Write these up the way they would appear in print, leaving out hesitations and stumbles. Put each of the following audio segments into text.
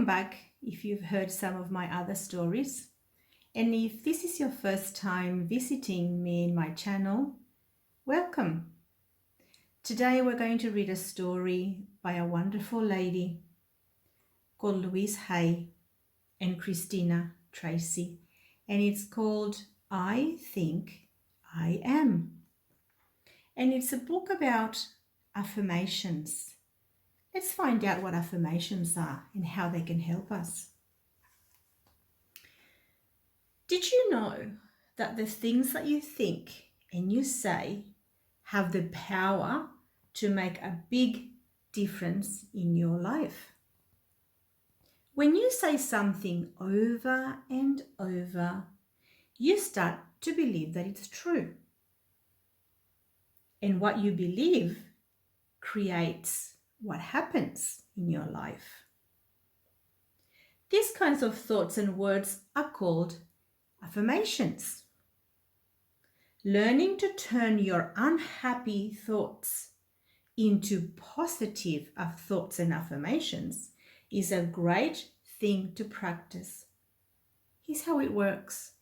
Welcome back if you've heard some of my other stories. And if this is your first time visiting me in my channel, welcome. Today we're going to read a story by a wonderful lady called Louise and Kristina Tracy. And it's called I Think I Am. And it's a book about affirmations. Let's find out what affirmations are and how they can help us. Did you know that the things that you think and you say have the power to make a big difference in your life? When you say something over and over, you start to believe that it's true. And what you believe creates what happens in your life. These kinds of thoughts and words are called affirmations. Learning to turn your unhappy thoughts into positive thoughts and affirmations is a great thing to practice. Here's how it works.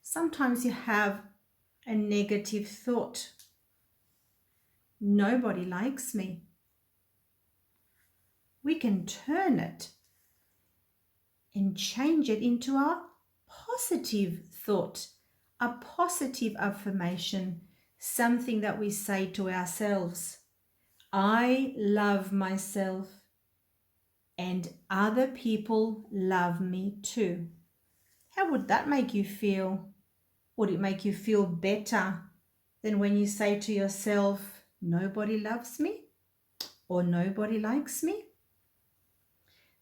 Sometimes you have a negative thought. Nobody likes me. We can turn it and change it into a positive thought, a positive affirmation, something that we say to ourselves. I love myself and other people love me too. How would that make you feel? Would it make you feel better than when you say to yourself, nobody loves me or nobody likes me?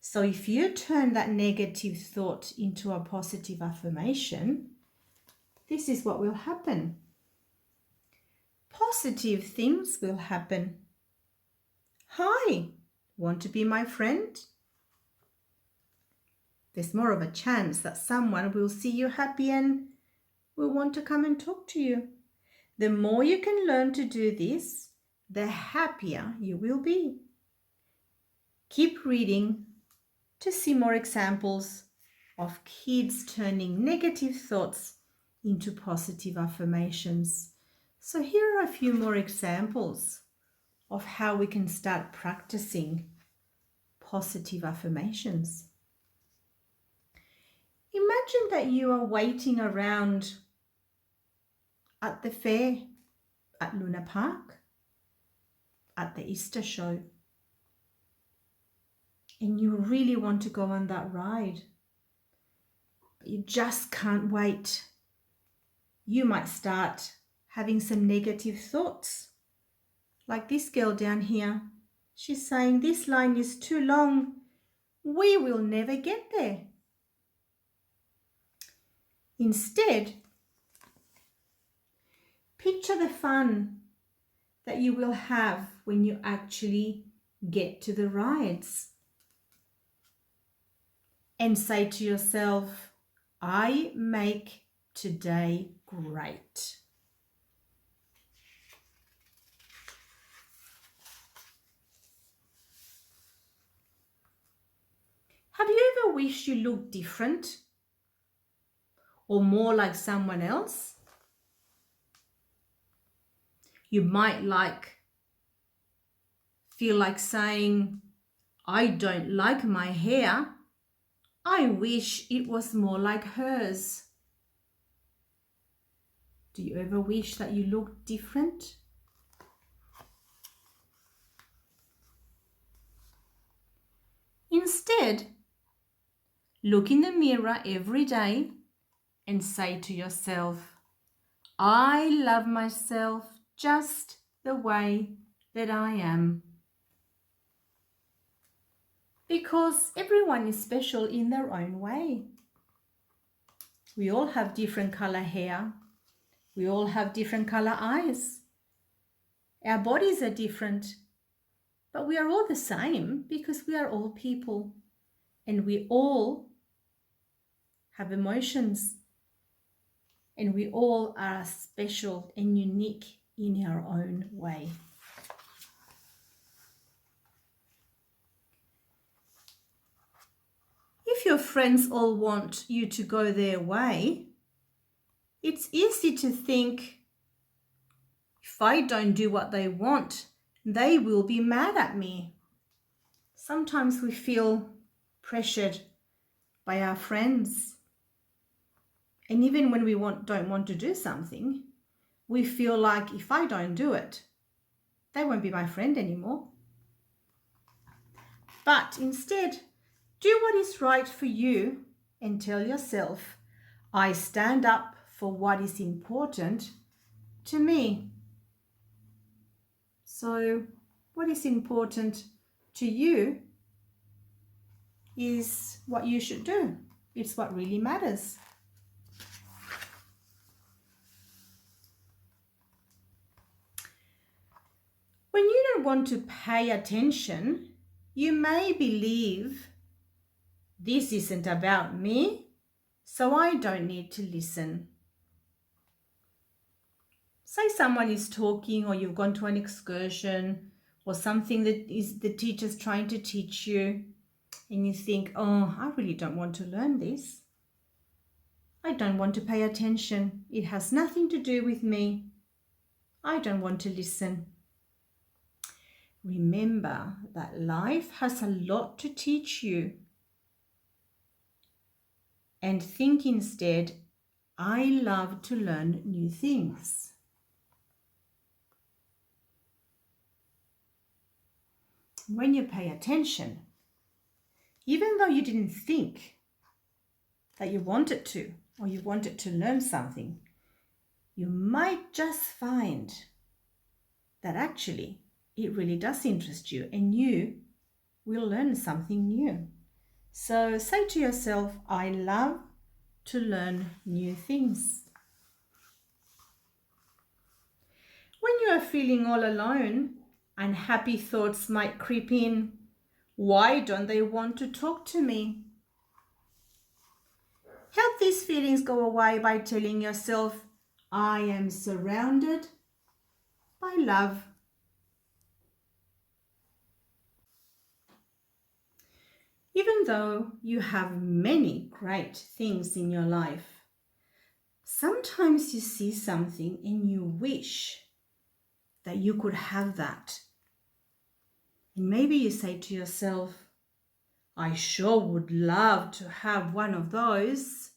So if you turn that negative thought into a positive affirmation, this is what will happen. Positive things will happen. Hi, want to be my friend? There's more of a chance that someone will see you happy and will want to come and talk to you. The more you can learn to do this, the happier you will be. Keep reading to see more examples of kids turning negative thoughts into positive affirmations. So here are a few more examples of how we can start practicing positive affirmations. Imagine that you are waiting around at the fair, at Luna Park, at the Easter show, and you really want to go on that ride, but you just can't wait. You might start having some negative thoughts, like this girl down here. She's saying, this line is too long. We will never get there. Instead, picture the fun that you will have when you actually get to the rides. And say to yourself, I make today great. Have you ever wished you looked different or more like someone else? You might feel like saying, I don't like my hair. I wish it was more like hers. Do you ever wish that you looked different? Instead, look in the mirror every day and say to yourself, I love myself just the way that I am. Because everyone is special in their own way. We all have different color hair. We all have different color eyes. Our bodies are different, but we are all the same because we are all people and we all have emotions and we all are special and unique in our own way. your friends all want you to go their way, it's easy to think, if I don't do what they want, they will be mad at me. Sometimes we feel pressured by our friends. And even when we don't want to do something, we feel like if I don't do it, they won't be my friend anymore. But instead, do what is right for you and tell yourself, I stand up for what is important to me. So what is important to you is what you should do. It's what really matters. When you don't want to pay attention, you may believe this isn't about me, so I don't need to listen. Say someone is talking, or you've gone to an excursion, or something that is the teacher's trying to teach you, and you think, oh, I really don't want to learn this. I don't want to pay attention. It has nothing to do with me. I don't want to listen. Remember that life has a lot to teach you. And think instead, I love to learn new things. When you pay attention, even though you didn't think that you wanted to, or you wanted to learn something, you might just find that actually it really does interest you and you will learn something new. So say to yourself, I love to learn new things. When you are feeling all alone, unhappy thoughts might creep in. Why don't they want to talk to me? Help these feelings go away by telling yourself, I am surrounded by love. Even though you have many great things in your life, sometimes you see something and you wish that you could have that. And maybe you say to yourself, I sure would love to have one of those.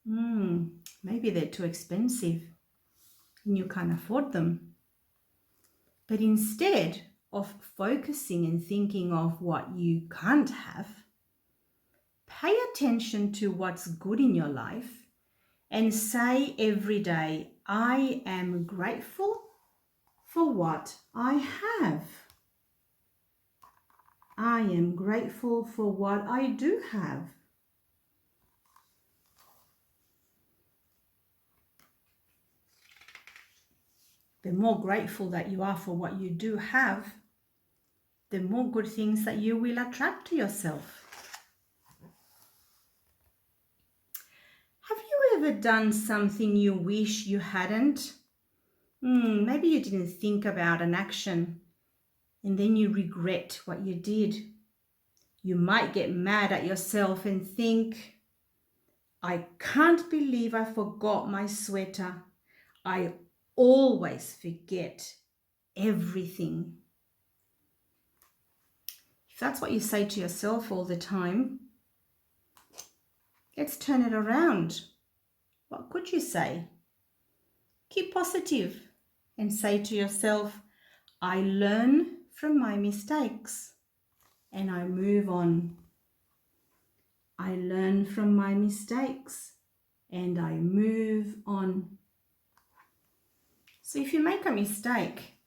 Maybe they're too expensive and you can't afford them. But instead of focusing and thinking of what you can't have, pay attention to what's good in your life and say every day, I am grateful for what I have. I am grateful for what I do have. The more grateful that you are for what you do have, the more good things that you will attract to yourself. Have you ever done something you wish you hadn't? Maybe you didn't think about an action and then you regret what you did. You might get mad at yourself and think, I can't believe I forgot my sweater. I always forget everything. If that's what you say to yourself all the time, let's turn it around. What could you say? Keep positive and say to yourself, I learn from my mistakes and I move on. I learn from my mistakes and I move on. So if you make a mistake,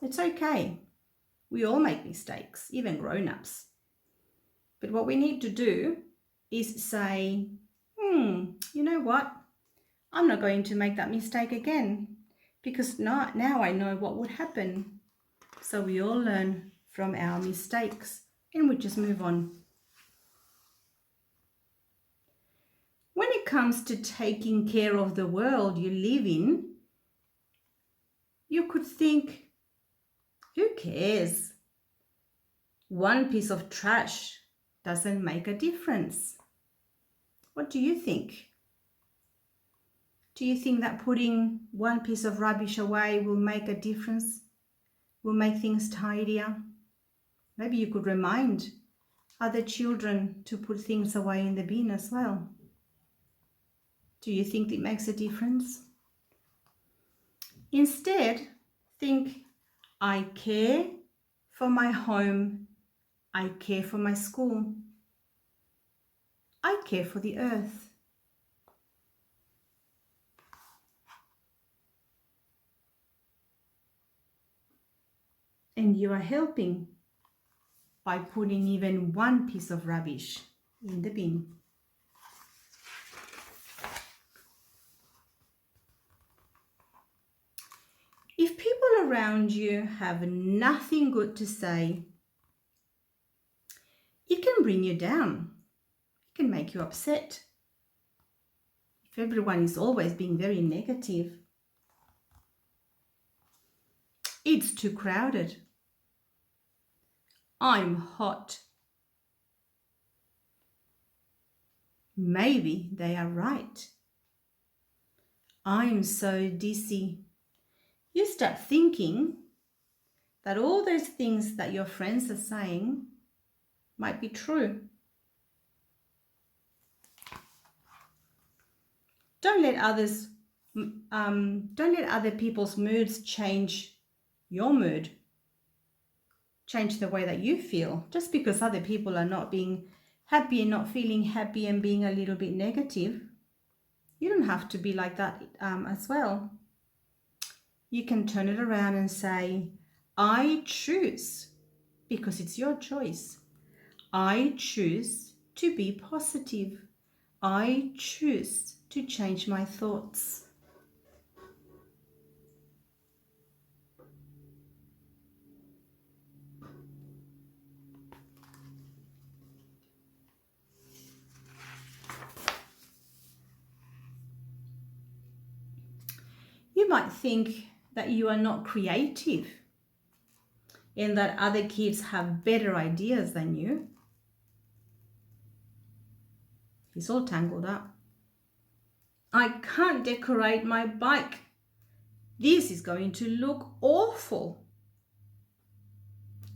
it's okay. We all make mistakes, even grown-ups. But what we need to do is say, you know what? I'm not going to make that mistake again because now I know what would happen. So we all learn from our mistakes and we just move on. When it comes to taking care of the world you live in, you could think, who cares? One piece of trash doesn't make a difference. What do you think? Do you think that putting one piece of rubbish away will make a difference? Will make things tidier? Maybe you could remind other children to put things away in the bin as well. Do you think it makes a difference? Instead, think, I care for my home. I care for my school. I care for the earth. And you are helping by putting even one piece of rubbish in the bin. If people around you have nothing good to say, it can bring you down. It can make you upset. If everyone is always being very negative, it's too crowded. I'm hot. Maybe they are right. I'm so dizzy. You start thinking that all those things that your friends are saying might be true. Don't let other people's moods change your mood. Change the way that you feel. Just because other people are not being happy and not feeling happy and being a little bit negative, you don't have to be like that as well. You can turn it around and say, I choose, because it's your choice. I choose to be positive. I choose to change my thoughts. You might think that you are not creative and that other kids have better ideas than you. It's all tangled up. I can't decorate my bike. This is going to look awful.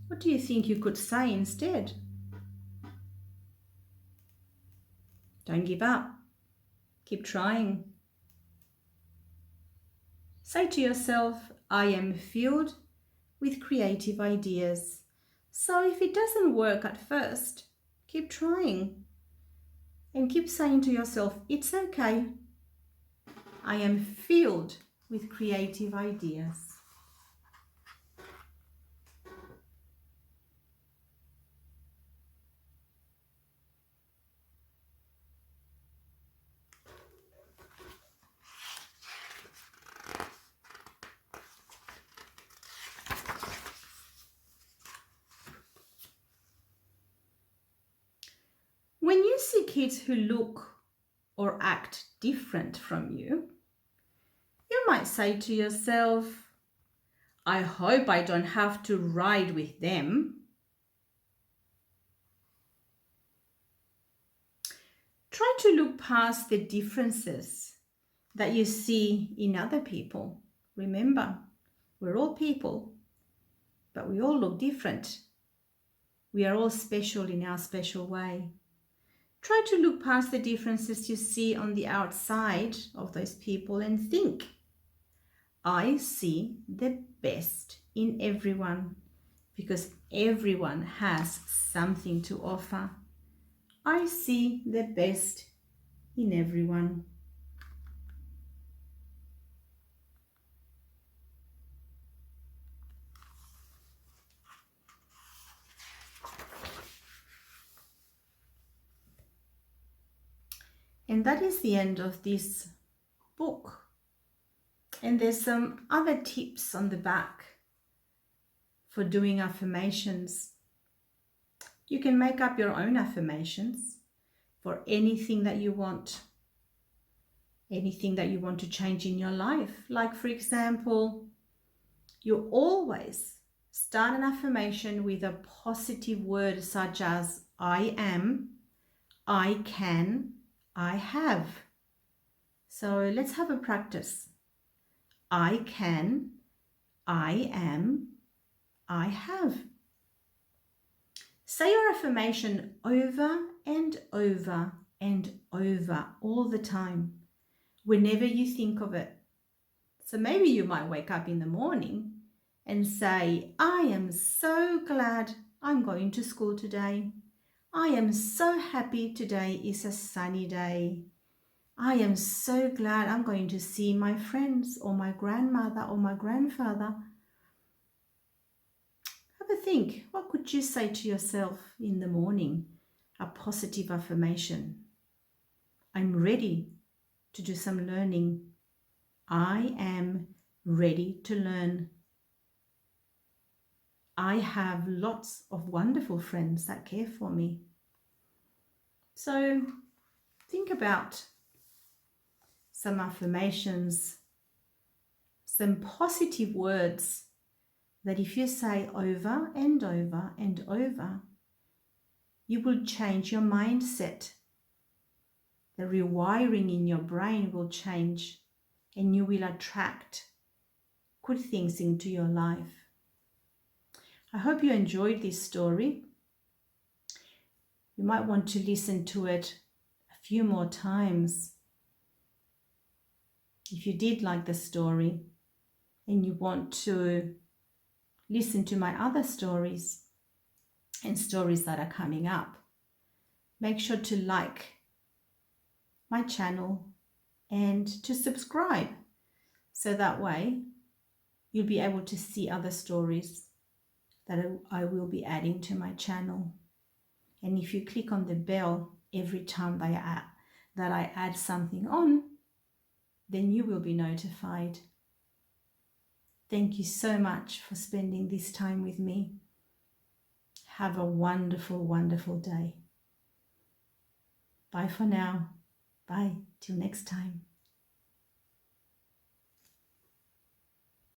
What do you think you could say instead? Don't give up. Keep trying. Say to yourself, I am filled with creative ideas. So if it doesn't work at first, keep trying. And keep saying to yourself, it's okay. I am filled with creative ideas. When you see kids who look or act different from you, you might say to yourself, I hope I don't have to ride with them. Try to look past the differences that you see in other people. Remember, we're all people, but we all look different. We are all special in our special way. Try to look past the differences you see on the outside of those people and think, I see the best in everyone because everyone has something to offer. I see the best in everyone. And that is the end of this book. And there's some other tips on the back for doing affirmations. You can make up your own affirmations for anything that you want. Anything that you want to change in your life. Like, for example, you always Start an affirmation with a positive word such as I am, I can, I have. So let's have a practice. I can, I am, I have. Say your affirmation over and over and over all the time, whenever you think of it. So maybe you might wake up in the morning and say, I am so glad I'm going to school today. I am so happy today is a sunny day. I am so glad I'm going to see my friends or my grandmother or my grandfather. Have a think. What could you say to yourself in the morning? A positive affirmation. I'm ready to do some learning. I am ready to learn. I have lots of wonderful friends that care for me. So think about some affirmations, some positive words that if you say over and over and over, you will change your mindset. The rewiring in your brain will change and you will attract good things into your life. I hope you enjoyed this story. You might want to listen to it a few more times. If you did like the story and you want to listen to my other stories and stories that are coming up, make sure to like my channel and to subscribe, so that way you'll be able to see other stories that I will be adding to my channel. And if you click on the bell every time that I add something on, then you will be notified. Thank you so much for spending this time with me. Have a wonderful, wonderful day. Bye for now. Bye. Till next time.